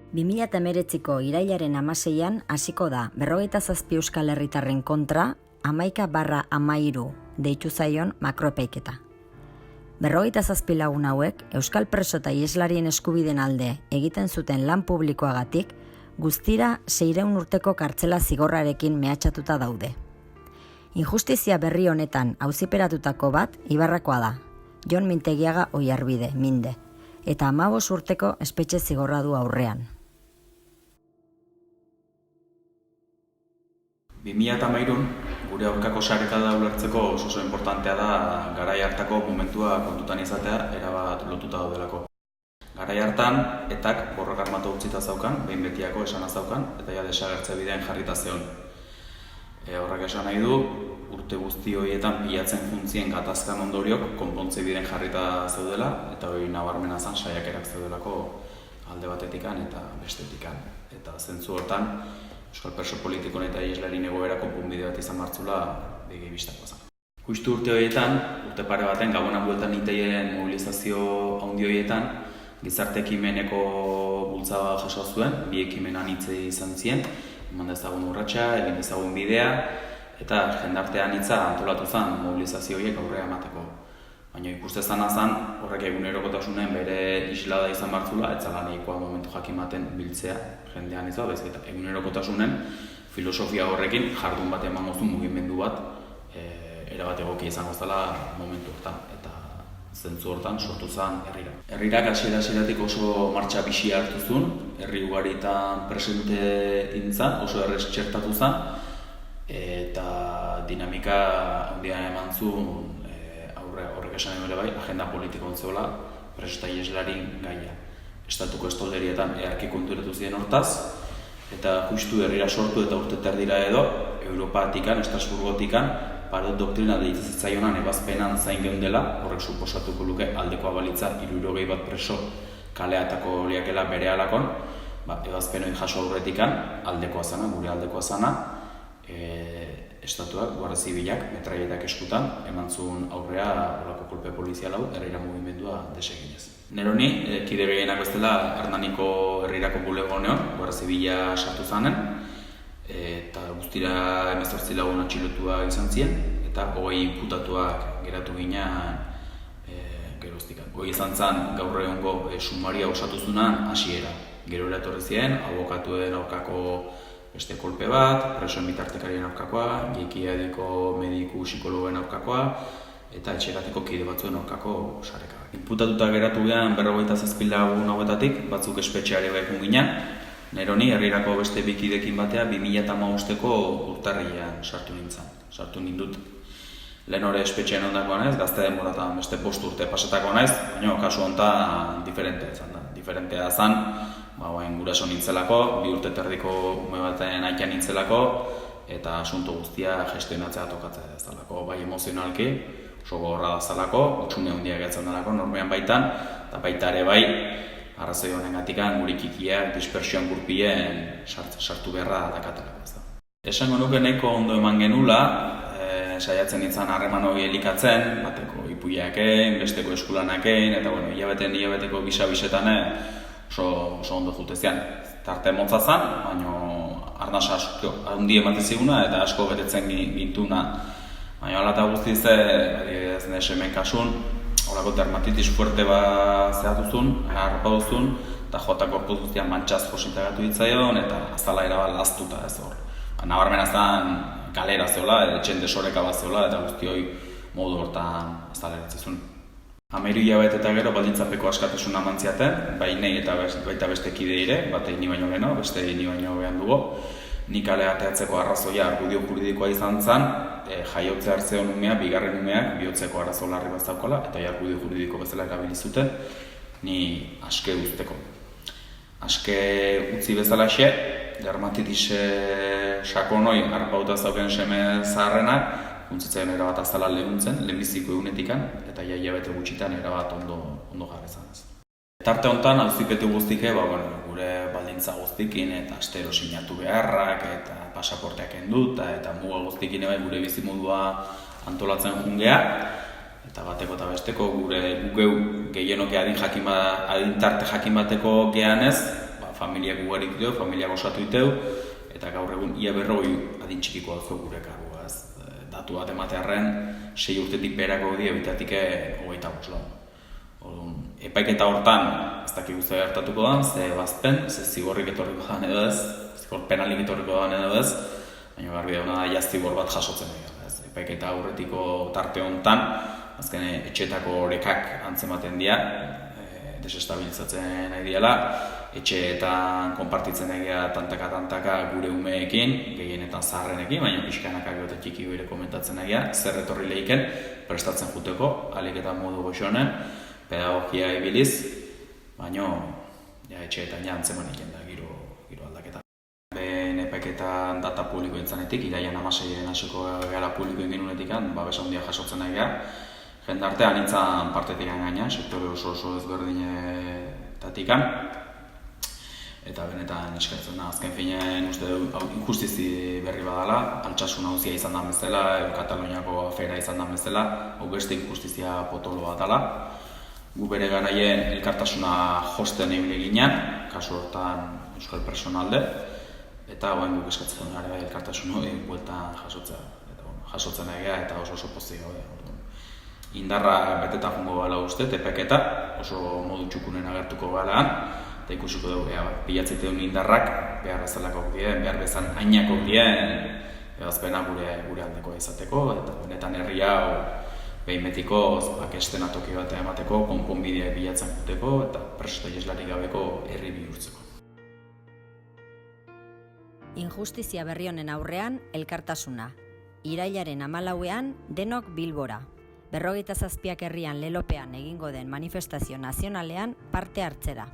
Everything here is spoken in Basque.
2019ko irailaren 16an hasiko da 47 euskal herritarren kontra 11/13 deitu zaion makroepaiketa. 47 lagun hauek euskal preso eta iheslarien eskubideen alde egiten zuten lan publikoagatik guztira 600 urteko kartzela zigorrarekin mehatxatuta daude. Injustizia berri honetan auziperatutako bat Ibarrakoa da, Jon Mintegiaga Oiarbide, Minde, eta 15 urteko espetxe zigorra du aurrean. 2013 gure aurkako sarekada ulertzeko oso importantea da garai hartako momentua kontutan izatea erabat lotuta daudelako. Garai hartan, etak borroka armatu utzita zaukan, behin betiako esana zaukan, eta ja desagertze bidean jarrita zeon. Horrek esan nahi du, urte guzti horietan pilatzen funtzien gatazkan ondoriok konpontze bidean jarrita zeudela, eta hori nabarmena zan saiakerak zeudelako alde batetikan eta bestetikan. Eta zentzu hortan, euskal preso politikon eta iheslarien egoera konponbide bat izan martzula begi bistakoa zen. Justu urte horietan, urte pare baten Gabonan bueltan niteien mobilizazio handi horietan, gizarte ekimeneko bultzada jaso zuen, bi ekimenan hitze izan ziren, eman dezagun urratsa, egin dezagun bidea, eta jendartean hitza antolatu zen mobilizazio horiek aurrea emateko. Baina ikuste zana zen, horrek egunerokotasunen bere islada izan martzula, ez zela nahikoa momentu jakin baten biltzea jendean izan, bez eta egunerokotasunen filosofia horrekin jardun bat eman gozun mugimendu bat erabat egokia izango zela momentu hortan, eta zentzu hortan sortu zen herrira. Herrirak hasieratik oso martxa bixia hartu zuen, herri ugaritan presente dintzan, oso errez txertatu zen, eta dinamika handia eman zuen horrek esan ere bai, agenda politiko ontzeola, preso eta iheslarien gaia. Estatuko estolderietan eharki konturatu ziren hortaz, eta justu herrira sortu eta urte terdira edo, Europatikan, Estrasburgotikan, Parot doktrina deitzen zitzaionan ebazpenan zain geundela, horrek suposatuko luke aldekoa balitza 60 bat preso kaleatako liakela bere alakon, ebazpen hori jaso aurretikan aldekoa zana, gure aldekoa zana, estatuak, Guardia Zibilak, metraietak eskutan, eman zuen aurrea olako kolpe polizial hau, herrira mugimendua deseginez. Neroni, kide gehienak ez dela Hernaniko herrirako bulego honean, Guardia Zibila sartu zanen, eta guztira 18 lagun atxilotua izan ziren, eta 20 inputatuak geratu ginean geroztikan. Hoi izan zen gaur egungo sumaria osatu zunan hasiera. Gero eratorri ziren, abokatuen aurkako beste kolpe bat, presoen bitartekarien aurkakoa, JKIAD-ko mediku psikologoen aurkakoa, eta etxerateko kide batzuen aurkako sareka. Inputatuta geratu gehan 47 lagun hauetatik, batzuk espetxeare baikun ginen, Neroni herrirako beste bikidekin batea 2015ko urtarrilean sartu nintzen, sartu nindut. Lehen hori espetxean ondako naiz, gazte denboratan beste 5 urte pasatako naiz, baina kasu honetan diferentea izan da. Diferentea zen, guraso nintzelako, 2 urte terdiko ume baten aitan nintzelako, eta asunto guztia gestionatzea tokatzea dezalako, bai emozionalki, oso gogorra dazalako, utxune handia gehatzen dalako normean baitan, eta baita ere bai, arrazoi honengatikan gure kikiak dispersioan gurpien sartu beharra dakatelako. Esango nuke nahiko ondo eman genula, saiatzen nintzen harreman hori elikatzen, bateko ipuiakein, besteko eskulanakein, eta hilabeteko gisa-bisetan oso ondo jutezian. Tarte motza zen, baina arnasa asko handi ematen ziguna eta asko betetzen gintuna. Baina hala eta guztiz, ez nesemen kasun, horako dermatitis fuerte bat zehatuzun, harpa duzun, eta jota korpuz guztian mantxaz josita gatu ditzaion, eta azala erabat laztuta ez hor. Nabarmena zen kalera zeola, etxen desoreka bat zeola, eta guzti hori modu hortan azaleratzezun. 13 hilabete eta gero baldintzapeko askatasuna mantziaten, bai nahi eta baita beste kideire, batei ni baino leheno, beste ni baino behan dugu. Nik kale ateatzeko arrazoia argudio juridikoa izan zen, jaiotze hartzeon umea, bigarren umeak, bihotzeko arazo larri bat zaukala, eta argudio juridiko bezala erabilizuten, ni aske uzteko. Aske utzi bezala xe, dermatitis sakonoi harpauta zauken seme zaharrenak, untzitzen erabat azala lehuntzen, lehenbiziko egunetikan, eta hilabete gutxitan erabat ondo jarrezan ez. Tarte honetan, auzipetu guztike, gure baldintza guztikin eta astero sinatu beharrak eta pasaporteak enduta eta muga guztikin gure bizimodua antolatzen jungea, eta bateko eta besteko gure gugeu gehienoke adin tarte jakin bateko geanez, familiak ugarik diteu, familiak osatu diteu, eta gaur egun ia 40 adin txikiko hau gure karguaz. Datu bat ematearren, 6 urtetik berako die, bitatik 25 lau. Epaiketa hortan, ez dakik guztia gertatuko da, ze bazpen, ze zigorrik etorriko da edo ez, zigor penalik etorriko da edo ez, baina garbi dauna da jaztibor bat jasotzen dira. Epaiketa aurretiko tarte honetan, azken etxeetako orekak antzematen dira, desestabilizatzen nahi diala, etxeetan konpartitzen egia tantaka gure umeekin, gehienetan zaharrenekin, baina pixkanaka gero eta txiki goire komentatzen egia, zer etorri lehiken, prestatzen juteko, alik eta modu goxonen, pedagogia ibiliz, baina etxeetan antzeman iken da giro aldaketa. Ben epaiketan data publiko entzanetik, iraian 16 hasiko gara publiko ingenunetik, babesa handia jasotzen nahi gara. Jendartean nintzen partetik gaina, sektore oso ezberdinetatik. Eta benetan eskatzen da, azken finean uste du injustizi berri badala, altsasun nauzia izan da bezala, Kataluniako afera izan da bezala, hau beste injustizia potolo bat dela. Gu bere garaien elkartasuna josten egin ginen, kasu hortan euskal personalde, eta guk eskatzen gara elkartasun hori bueltan jasotzen egia eta oso pozik gaude. Indarra betetan jungo gala uste, epeketa, oso modu txukunen agertuko galean, eta ikusiko dugu, pilatziteun indarrak, behar bezalako dien, behar bezan ainako dien, azpena gure aldeko izateko, eta benetan herri hau behin betiko estenatoki bat emateko, konponbidea bilatzen juteko, eta preso ieslarik gabeko herri bihurtzeko. Injustizia berri honen aurrean, elkartasuna. Irailaren 14ean, denok Bilbora. 27 herrian lelopean egingo den manifestazio nazionalean parte hartzera.